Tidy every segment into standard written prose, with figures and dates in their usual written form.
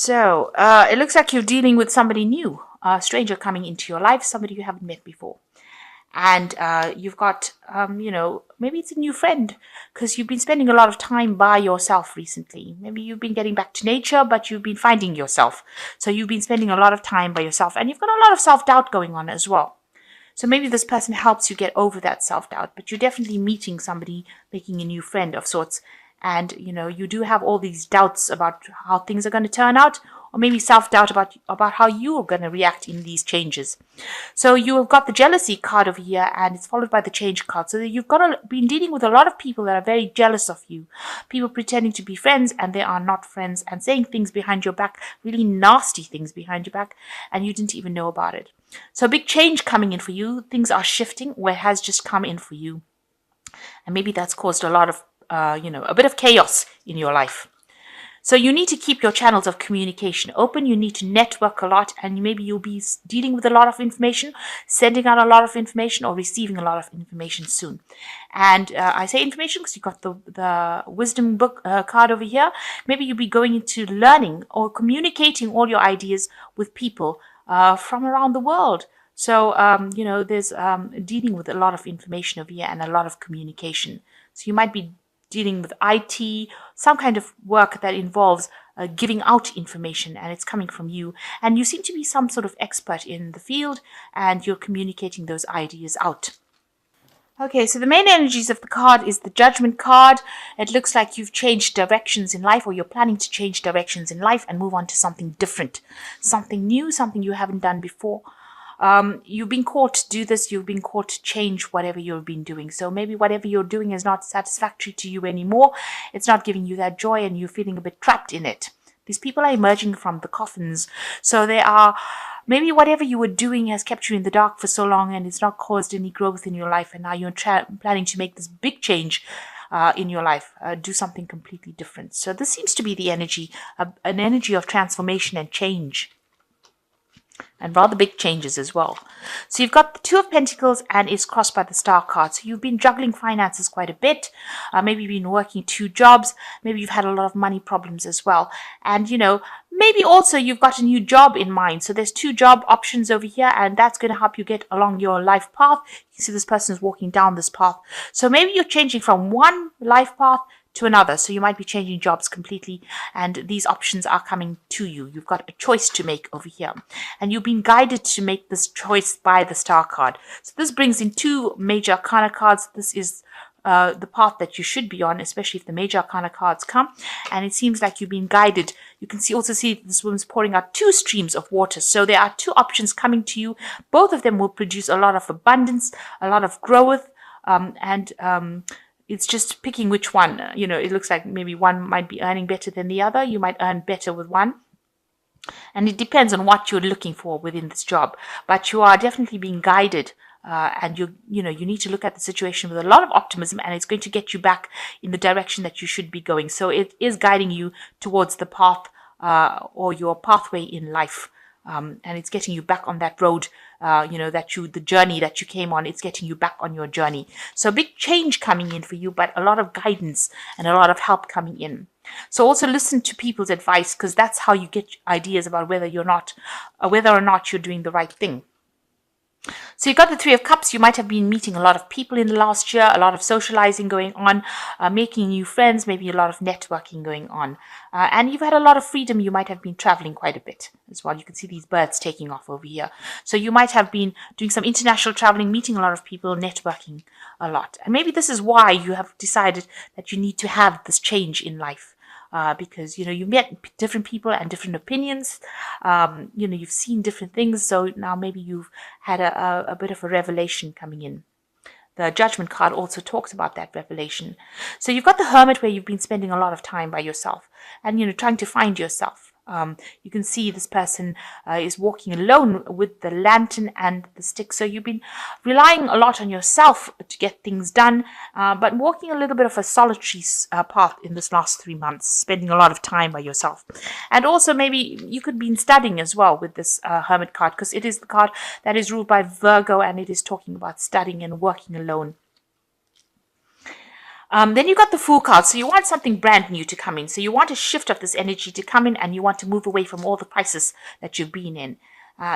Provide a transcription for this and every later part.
So it looks like you're dealing with somebody new, a stranger coming into your life, somebody you haven't met before. And you've got, maybe it's a new friend because you've been spending a lot of time by yourself recently. Maybe you've been getting back to nature, but you've been finding yourself. So you've been spending a lot of time by yourself, and you've got a lot of self-doubt going on as well. So maybe this person helps you get over that self-doubt, but you're definitely meeting somebody, making a new friend of sorts. And, you do have all these doubts about how things are going to turn out, or maybe self-doubt about how you are going to react in these changes. So you've got the jealousy card over here, and it's followed by the change card. So you've been dealing with a lot of people that are very jealous of you. People pretending to be friends, and they are not friends, and saying things behind your back, really nasty things behind your back, and you didn't even know about it. So a big change coming in for you. Things are shifting where it has just come in for you. And maybe that's caused a lot of, a bit of chaos in your life. So you need to keep your channels of communication open. You need to network a lot, and maybe you'll be dealing with a lot of information, sending out a lot of information, or receiving a lot of information soon. And I say information because you've got the wisdom book card over here. Maybe you'll be going into learning or communicating all your ideas with people from around the world. So, there's dealing with a lot of information over here and a lot of communication. So you might be dealing with IT, some kind of work that involves giving out information, and it's coming from you. And you seem to be some sort of expert in the field, and you're communicating those ideas out. Okay, so the main energies of the card is the Judgment card. It looks like you've changed directions in life, or you're planning to change directions in life and move on to something different, something new, something you haven't done before. You've been called to do this. You've been called to change whatever you've been doing. So maybe whatever you're doing is not satisfactory to you anymore. It's not giving you that joy, and you're feeling a bit trapped in it. These people are emerging from the coffins. So they are, maybe whatever you were doing has kept you in the dark for so long, and it's not caused any growth in your life. And now you're planning to make this big change in your life, do something completely different. So this seems to be the energy, an energy of transformation and change. And rather big changes as well. So you've got the Two of Pentacles, and it's crossed by the Star card. So you've been juggling finances quite a bit. Maybe you've been working 2 jobs. Maybe you've had a lot of money problems as well. And, maybe also you've got a new job in mind. So there's 2 job options over here, and that's going to help you get along your life path. You can see this person is walking down this path. So maybe you're changing from one life path to another. So you might be changing jobs completely, and these options are coming to you. You've got a choice to make over here, and you've been guided to make this choice by the Star card. So this brings in 2 major arcana cards. This is the path that you should be on, especially if the major arcana cards come, and it seems like you've been guided. You can also see this woman's pouring out 2 streams of water. So there are 2 options coming to you. Both of them will produce a lot of abundance, a lot of growth, it's just picking which one. It looks like maybe one might be earning better than the other. You might earn better with one. And it depends on what you're looking for within this job. But you are definitely being guided. And you need to look at the situation with a lot of optimism, and it's going to get you back in the direction that you should be going. So it is guiding you towards the path or your pathway in life. And it's getting you back on that road, the journey that you came on. It's getting you back on your journey. So big change coming in for you, but a lot of guidance and a lot of help coming in. So also listen to people's advice, because that's how you get ideas about whether or not you're doing the right thing. So you've got the 3 of Cups. You might have been meeting a lot of people in the last year, a lot of socializing going on, making new friends, maybe a lot of networking going on. And you've had a lot of freedom. You might have been traveling quite a bit as well. You can see these birds taking off over here. So you might have been doing some international traveling, meeting a lot of people, networking a lot. And maybe this is why you have decided that you need to have this change in life. Because, you met different people and different opinions. You've seen different things. So now maybe you've had a bit of a revelation coming in. The Judgment card also talks about that revelation. So you've got the Hermit, where you've been spending a lot of time by yourself and, trying to find yourself. You can see this person is walking alone with the lantern and the stick. So you've been relying a lot on yourself to get things done, but walking a little bit of a solitary path in this last 3 months, spending a lot of time by yourself. And also maybe you could be studying as well with this Hermit card, because it is the card that is ruled by Virgo, and it is talking about studying and working alone. Then you got the Fool card. So you want something brand new to come in. So you want a shift of this energy to come in, and you want to move away from all the crisis that you've been in.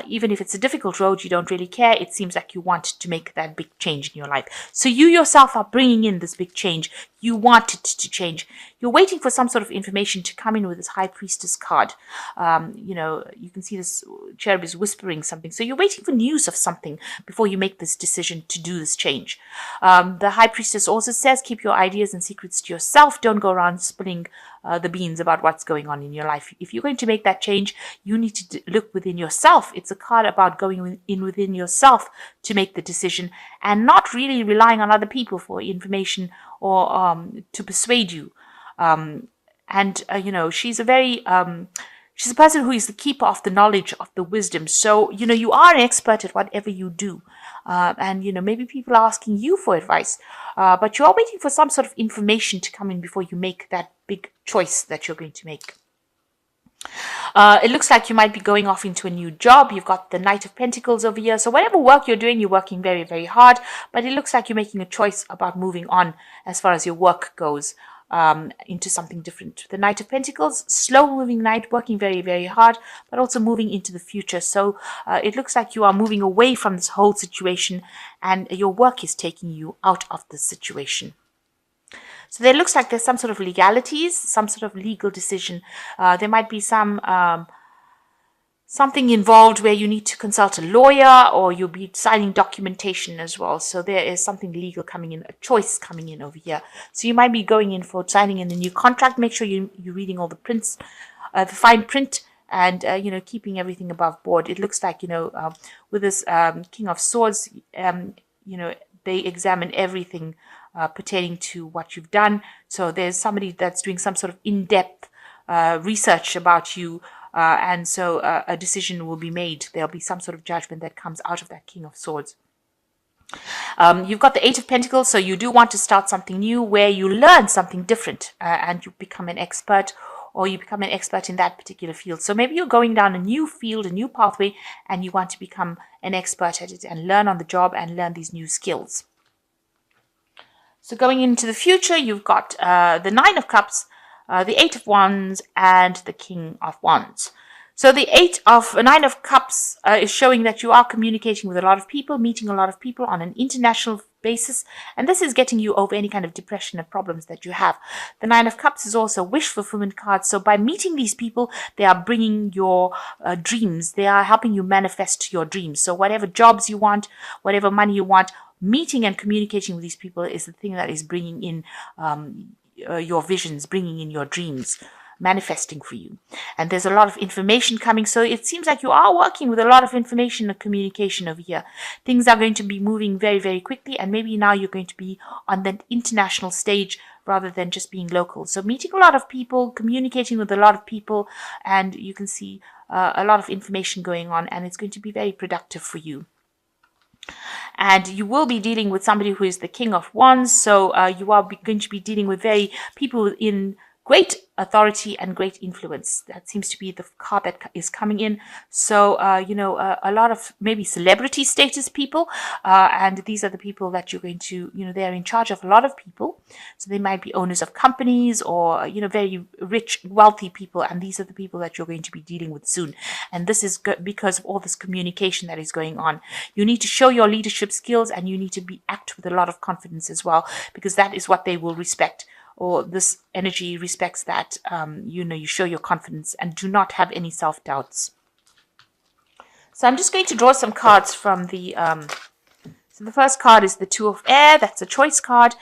Even if it's a difficult road, you don't really care. It seems like you want to make that big change in your life. So you yourself are bringing in this big change. You want it to change. You're waiting for some sort of information to come in with this High Priestess card. You can see this cherub is whispering something. So you're waiting for news of something before you make this decision to do this change. The High Priestess also says, keep your ideas and secrets to yourself. Don't go around spilling the beans about what's going on in your life. If you're going to make that change, you need to look within yourself. It's a card about going in within yourself to make the decision and not really relying on other people for information or to persuade you. She's a very she's a person who is the keeper of the knowledge, of the wisdom. So, you are an expert at whatever you do. Maybe people are asking you for advice, but you are waiting for some sort of information to come in before you make that big choice that you're going to make. It looks like you might be going off into a new job. You've got the Knight of Pentacles over here. So whatever work you're doing, you're working very, very hard. But it looks like you're making a choice about moving on as far as your work goes. Into something different. The Knight of Pentacles, slow-moving knight, working very, very hard, but also moving into the future. So it looks like you are moving away from this whole situation, and your work is taking you out of the situation. So there looks like there's some sort of legalities, some sort of legal decision. There might be something involved where you need to consult a lawyer, or you'll be signing documentation as well. So there is something legal coming in, a choice coming in over here. So you might be going in for signing in a new contract. Make sure you're reading all the prints, the fine print, and keeping everything above board. It looks like with this King of Swords, they examine everything pertaining to what you've done. So there's somebody that's doing some sort of in-depth research about you. And so a decision will be made. There'll be some sort of judgment that comes out of that King of Swords. You've got the Eight of Pentacles, so you do want to start something new where you learn something different and you become an expert, or you become an expert in that particular field. So maybe you're going down a new field, a new pathway, and you want to become an expert at it and learn on the job and learn these new skills. So going into the future, you've got the Nine of Cups, the Eight of Wands, and the King of Wands. So the Nine of Cups is showing that you are communicating with a lot of people, meeting a lot of people on an international basis, and this is getting you over any kind of depression and problems that you have. The Nine of Cups is also a wish fulfillment card. So by meeting these people, they are bringing your dreams. They are helping you manifest your dreams. So whatever jobs you want, whatever money you want, meeting and communicating with these people is the thing that is bringing in your visions, bringing in your dreams, manifesting for you. And there's a lot of information coming. So it seems like you are working with a lot of information and communication over here. Things are going to be moving very, very quickly. And maybe now you're going to be on the international stage rather than just being local. So meeting a lot of people, communicating with a lot of people, and you can see a lot of information going on, and it's going to be very productive for you. And you will be dealing with somebody who is the King of Wands. So you are going to be dealing with people in great authority and great influence. That seems to be the card that is coming in. So, a lot of maybe celebrity status people. And these are the people that you're going to, they're in charge of a lot of people. So they might be owners of companies or, very rich, wealthy people. And these are the people that you're going to be dealing with soon. And this is because of all this communication that is going on. You need to show your leadership skills, and you need to act with a lot of confidence as well, because that is what they will respect. Or this energy respects that, you show your confidence and do not have any self-doubts. So I'm just going to draw some cards from the... So the first card is the Two of Air. That's a choice card.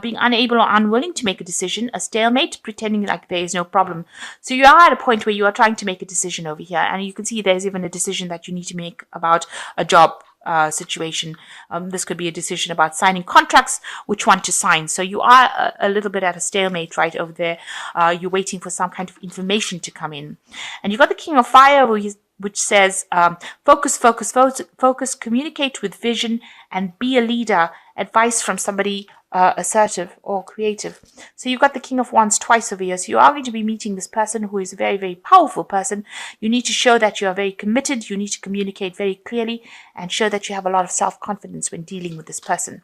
Being unable or unwilling to make a decision. A stalemate, pretending like there is no problem. So you are at a point where you are trying to make a decision over here. And you can see there's even a decision that you need to make about a job situation. This could be a decision about signing contracts, which one to sign. So you are a little bit at a stalemate right over there. You're waiting for some kind of information to come in. And you've got the King of Fire, which says focus, focus, focus, communicate with vision, and be a leader. Advice from somebody assertive or creative. So you've got the King of Wands twice over here. So you are going to be meeting this person who is a very, very powerful person. You need to show that you are very committed. You need to communicate very clearly and show that you have a lot of self-confidence when dealing with this person.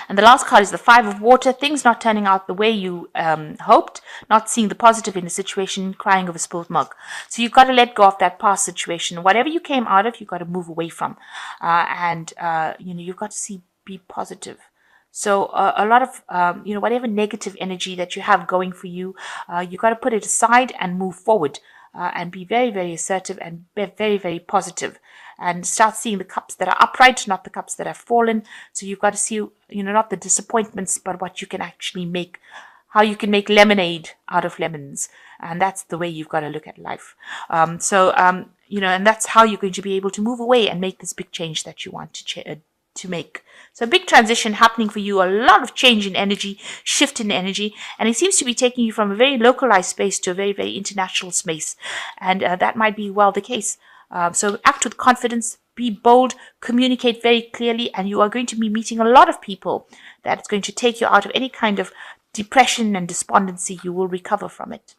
And the last card is the Five of Water. Things not turning out the way you hoped, not seeing the positive in the situation, crying over spilled milk. So you've got to let go of that past situation. Whatever you came out of, you've got to move away from. You've got to be positive. So a lot of, whatever negative energy that you have going for you, you got to put it aside and move forward, and be very, very assertive and be very, very positive, and start seeing the cups that are upright, not the cups that have fallen. So you've got to see, not the disappointments, but what you can actually make, how you can make lemonade out of lemons. And that's the way you've got to look at life. And that's how you're going to be able to move away and make this big change that you want to make. So a big transition happening for you, a lot of change in energy, shift in energy, and it seems to be taking you from a very localized space to a very, very international space. And that might be well the case. So act with confidence, be bold, communicate very clearly, and you are going to be meeting a lot of people that's going to take you out of any kind of depression and despondency. You will recover from it.